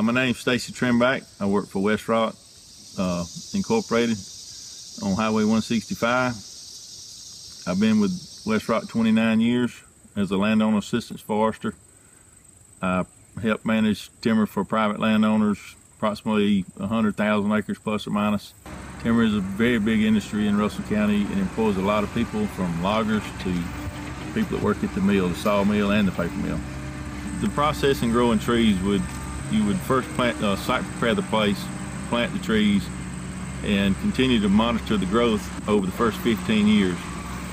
My name's Stacy Trimback. I work for West Rock Incorporated on Highway 165. I've been with West Rock 29 years as a landowner assistant forester. I help manage timber for private landowners, approximately 100,000 acres plus or minus. Timber is a very big industry in Russell County. It employs a lot of people, from loggers to people that work at the mill, the sawmill and the paper mill. The process in growing trees you would first site prepare the place, plant the trees, and continue to monitor the growth over the first 15 years.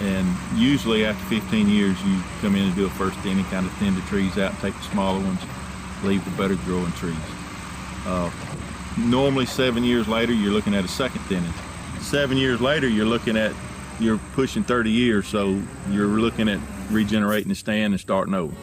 And usually after 15 years, you come in and do a first thinning, kind of thin the trees out, take the smaller ones, leave the better growing trees. Normally 7 years later, you're looking at a second thinning. 7 years later, you're pushing 30 years, so you're looking at regenerating the stand and starting over.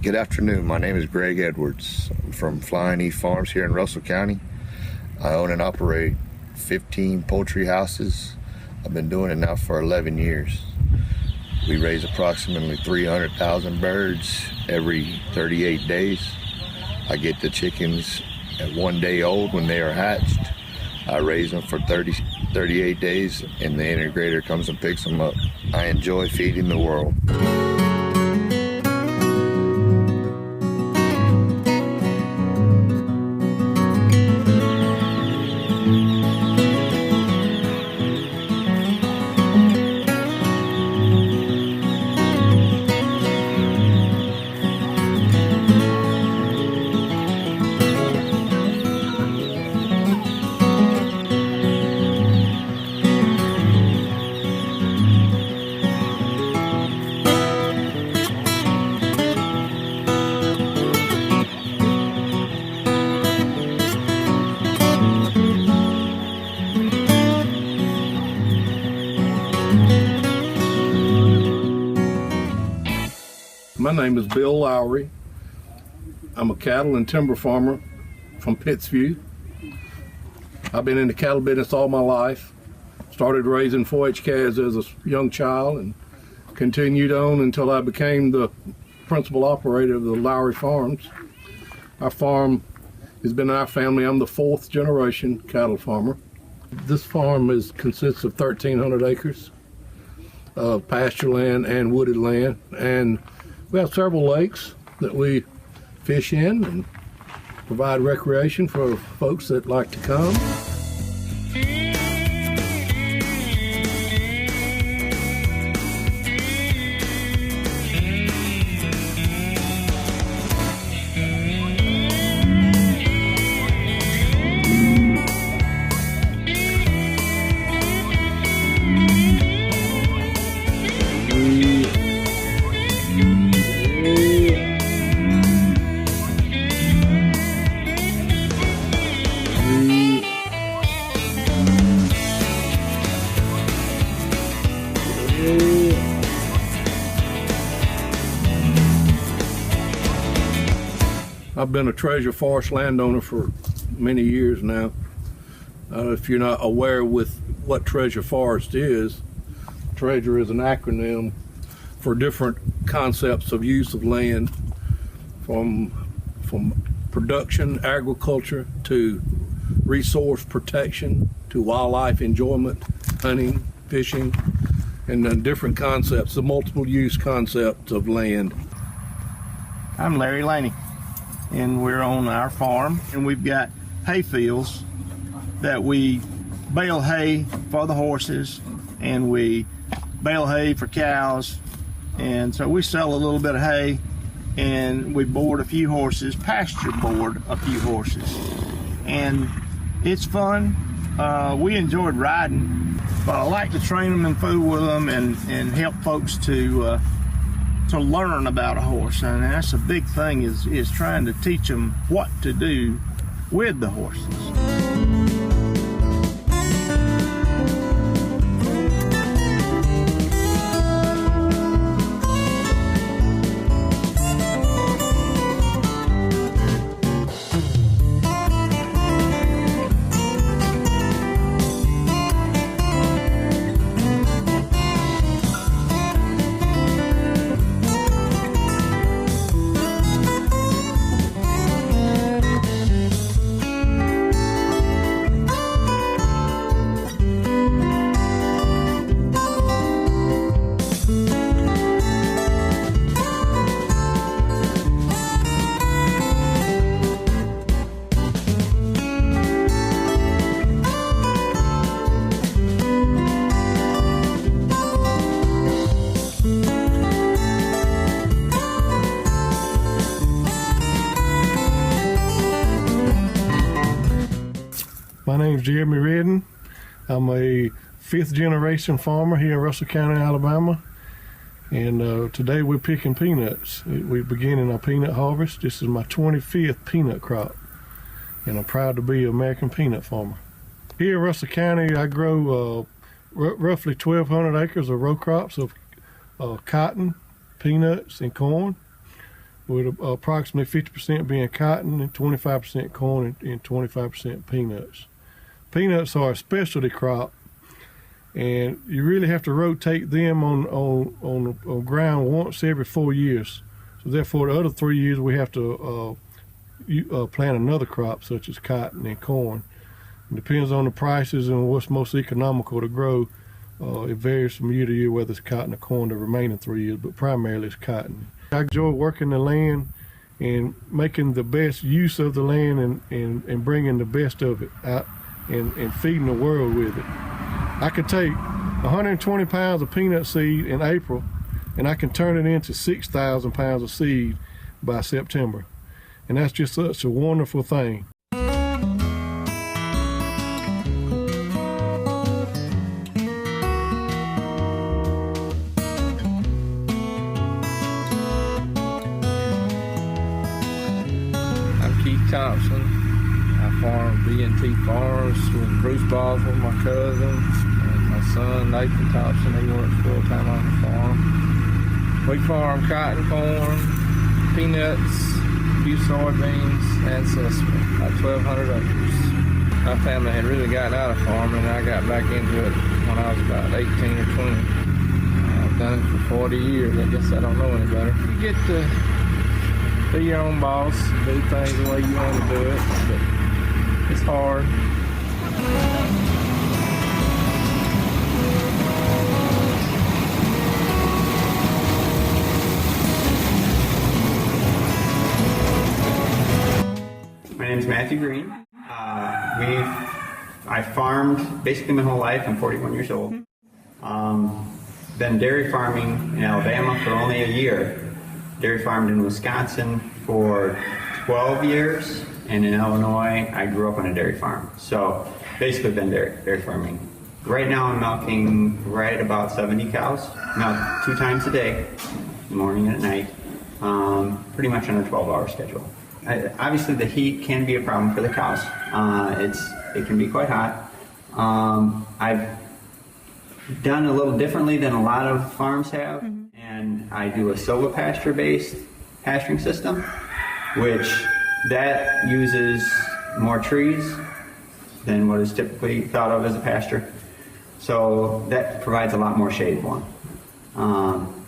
Good afternoon. My name is Greg Edwards. I'm from Flying E Farms here in Russell County. I own and operate 15 poultry houses. I've been doing it now for 11 years. We raise approximately 300,000 birds every 38 days. I get the chickens at 1 day old when they are hatched. I raise them for 38 days, and the integrator comes and picks them up. I enjoy feeding the world. My name is Bill Lowry. I'm a cattle and timber farmer from Pittsview. I've been in the cattle business all my life. Started raising 4-H calves as a young child and continued on until I became the principal operator of the Lowry Farms. Our farm has been in our family. I'm the 4th generation cattle farmer. This farm consists of 1,300 acres of pasture land and wooded land, and we have several lakes that we fish in and provide recreation for folks that like to come. I've been a treasure forest landowner for many years now. If you're not aware with what treasure forest is, treasure is an acronym for different concepts of use of land, from production, agriculture, to resource protection, to wildlife enjoyment, hunting, fishing, and then different concepts, the multiple use concepts of land. I'm Larry Laney, and we're on our farm, and we've got hay fields that we bale hay for the horses, and we bale hay for cows, and so we sell a little bit of hay, and we board a few horses, pasture board a few horses, and it's fun. We enjoyed riding but I like to train them and fool with them and help folks to learn about a horse. And that's a big thing, is trying to teach them what to do with the horses. My name is Jeremy Redden. I'm a 5th generation farmer here in Russell County, Alabama. And today we're picking peanuts. We're beginning our peanut harvest. This is my 25th peanut crop. And I'm proud to be an American peanut farmer. Here in Russell County, I grow roughly 1,200 acres of row crops of cotton, peanuts, and corn, with approximately 50% being cotton and 25% corn and 25% peanuts. Peanuts are a specialty crop, and you really have to rotate them on ground once every 4 years. So therefore, the other 3 years we have to plant another crop, such as cotton and corn. It depends on the prices and what's most economical to grow. It varies from year to year whether it's cotton or corn the remaining 3 years, but primarily it's cotton. I enjoy working the land and making the best use of the land and bringing the best of it out and feeding the world with it. I could take 120 pounds of peanut seed in April and I can turn it into 6,000 pounds of seed by September. And that's just such a wonderful thing. Thompson. I farm B&T Farms with Bruce Boswell, my cousin, and my son Nathan Thompson. He works full-time on the farm. We farm cotton, corn, peanuts, a few soybeans, and sesame, about 1,200 acres. My family had really gotten out of farming, and I got back into it when I was about 18 or 20. I've done it for 40 years. I guess I don't know any better. You get to be your own boss, do things the way you want to do it, but it's hard. My name is Matthew Green. I farmed basically my whole life. I'm 41 years old. Been dairy farming in Alabama for only a year. Dairy farmed in Wisconsin for 12 years, and in Illinois, I grew up on a dairy farm. So basically been dairy farming. Right now I'm milking right about 70 cows. Milk 2 times a day, morning and at night, pretty much on a 12-hour schedule. Obviously the heat can be a problem for the cows. It can be quite hot. I've done a little differently than a lot of farms have. And I do a silvopasture-based pasturing system, which that uses more trees than what is typically thought of as a pasture. So that provides a lot more shade for them.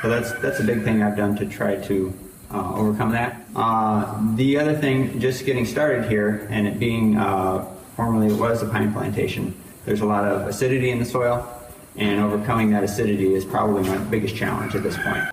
So that's a big thing I've done to try to overcome that. The other thing, just getting started here, and it being formerly it was a pine plantation, there's a lot of acidity in the soil. And overcoming that acidity is probably my biggest challenge at this point.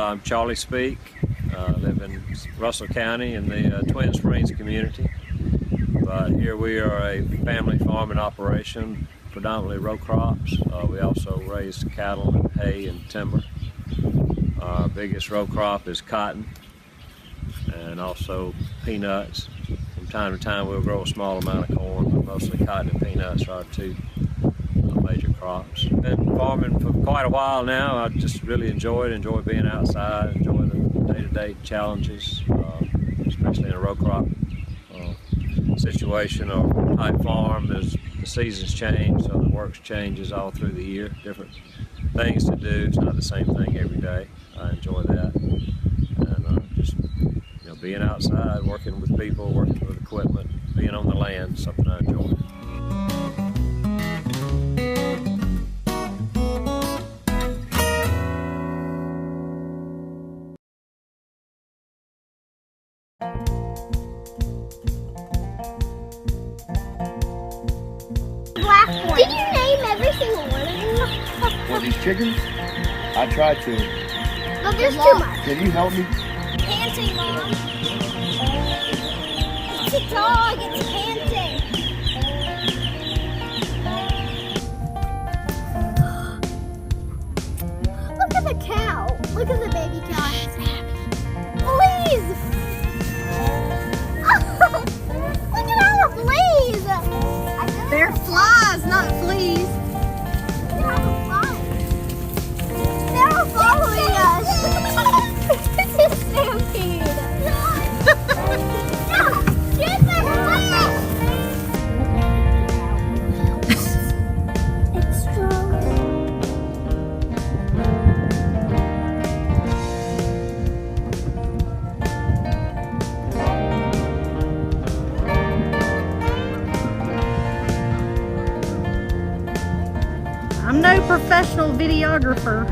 I'm Charlie Speak. I live in Russell County in the Twin Springs community. But here we are a family farming operation, predominantly row crops. We also raise cattle and hay and timber. Our biggest row crop is cotton and also peanuts. From time to time we'll grow a small amount of corn, but mostly cotton and peanuts are our two major crops. Been farming for quite a while now. I just really enjoy being outside, enjoy the day-to-day challenges, especially in a row crop situation or type farm. As the seasons change, so the work changes all through the year. Different things to do. It's not the same thing every day. I enjoy that, and just being outside, working with people, working with equipment, being on the land, something I enjoy. Did you name every single one of them? For these chickens, I tried to. But there's too much. Can you help me? Panting, Mom. It's a dog. It's panting. Look at the cow. Look at the baby cow. It's happy. Fleas. Look at all the fleas. They're flies, not fleas. Look at all the flies. They're following us. This is stampede. No, get my fleas. It's strong. I'm no professional videographer,